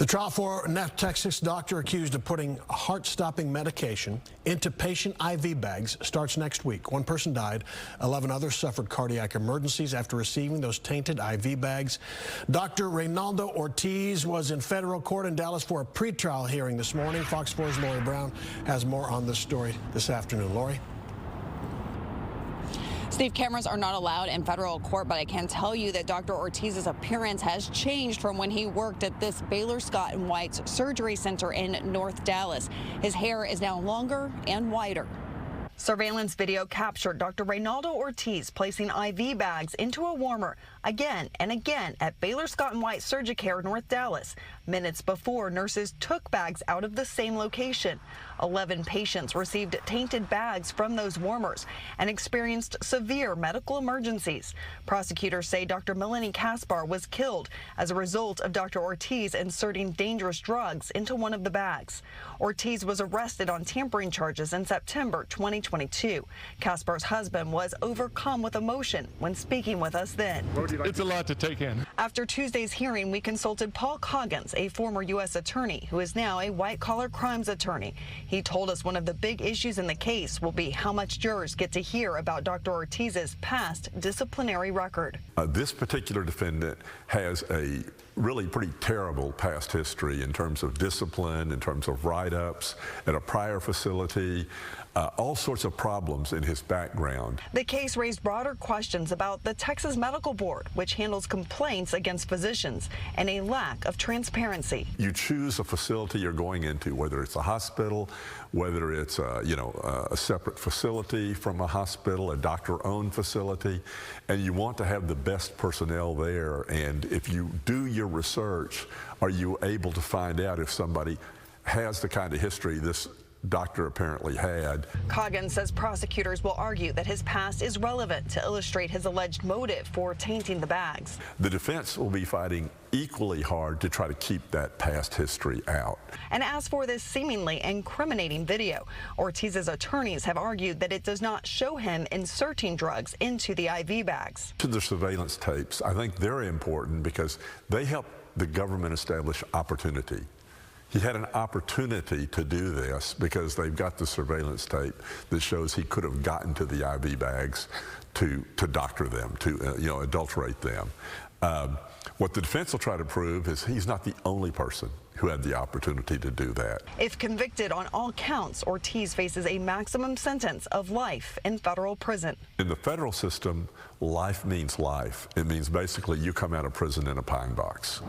The trial for a Texas doctor accused of putting heart-stopping medication into patient IV bags starts next week. One person died. 11 others suffered cardiac emergencies after receiving those tainted IV bags. Dr. Raynaldo Ortiz was in federal court in Dallas for a pretrial hearing this morning. Fox 4's Lori Brown has more on this story this afternoon. Lori? Steve, cameras are not allowed in federal court, but I can tell you that Dr. Ortiz's appearance has changed from when he worked at this Baylor Scott & White's surgery center in North Dallas. His hair is now longer and wider. Surveillance video captured Dr. Raynaldo Ortiz placing IV bags into a warmer again and again at Baylor Scott & White Surgicare, North Dallas, minutes before nurses took bags out of the same location. 11 patients received tainted bags from those warmers and experienced severe medical emergencies. Prosecutors say Dr. Melanie Kaspar was killed as a result of Dr. Ortiz inserting dangerous drugs into one of the bags. Ortiz was arrested on tampering charges in September 2022. Kaspar's husband was overcome with emotion when speaking with us then. It's a lot to take in. After Tuesday's hearing, we consulted Paul Coggins, a former U.S. attorney who is now a white-collar crimes attorney. He told us one of the big issues in the case will be how much jurors get to hear about Dr. Ortiz's past disciplinary record. This particular defendant has a really pretty terrible past history in terms of discipline, in terms of write-ups at a prior facility, all sorts of problems in his background. The case raised broader questions about the Texas Medical Board, which handles complaints against physicians, and a lack of transparency. You choose a facility you're going into, whether it's a hospital, whether it's a separate facility from a hospital, a doctor-owned facility, and you want to have the best personnel there. And if you do your research, are you able to find out if somebody has the kind of history this doctor apparently had? Coggins says prosecutors will argue that his past is relevant to illustrate his alleged motive for tainting the bags. The defense will be fighting equally hard to try to keep that past history out. And as for this seemingly incriminating video, Ortiz's attorneys have argued that it does not show him inserting drugs into the IV bags. To the surveillance tapes, I think they're important because they help the government establish opportunity. He had an opportunity to do this because they've got the surveillance tape that shows he could have gotten to the IV bags to doctor them, to adulterate them. What the defense will try to prove is he's not the only person who had the opportunity to do that. If convicted on all counts, Ortiz faces a maximum sentence of life in federal prison. In the federal system, life means life. It means basically you come out of prison in a pine box.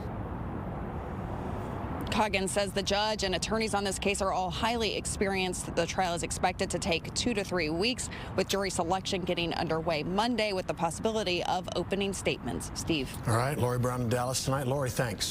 Coggins says the judge and attorneys on this case are all highly experienced. The trial is expected to take 2 to 3 weeks, with jury selection getting underway Monday with the possibility of opening statements. Steve. All right, Lori Brown in Dallas tonight. Lori, thanks.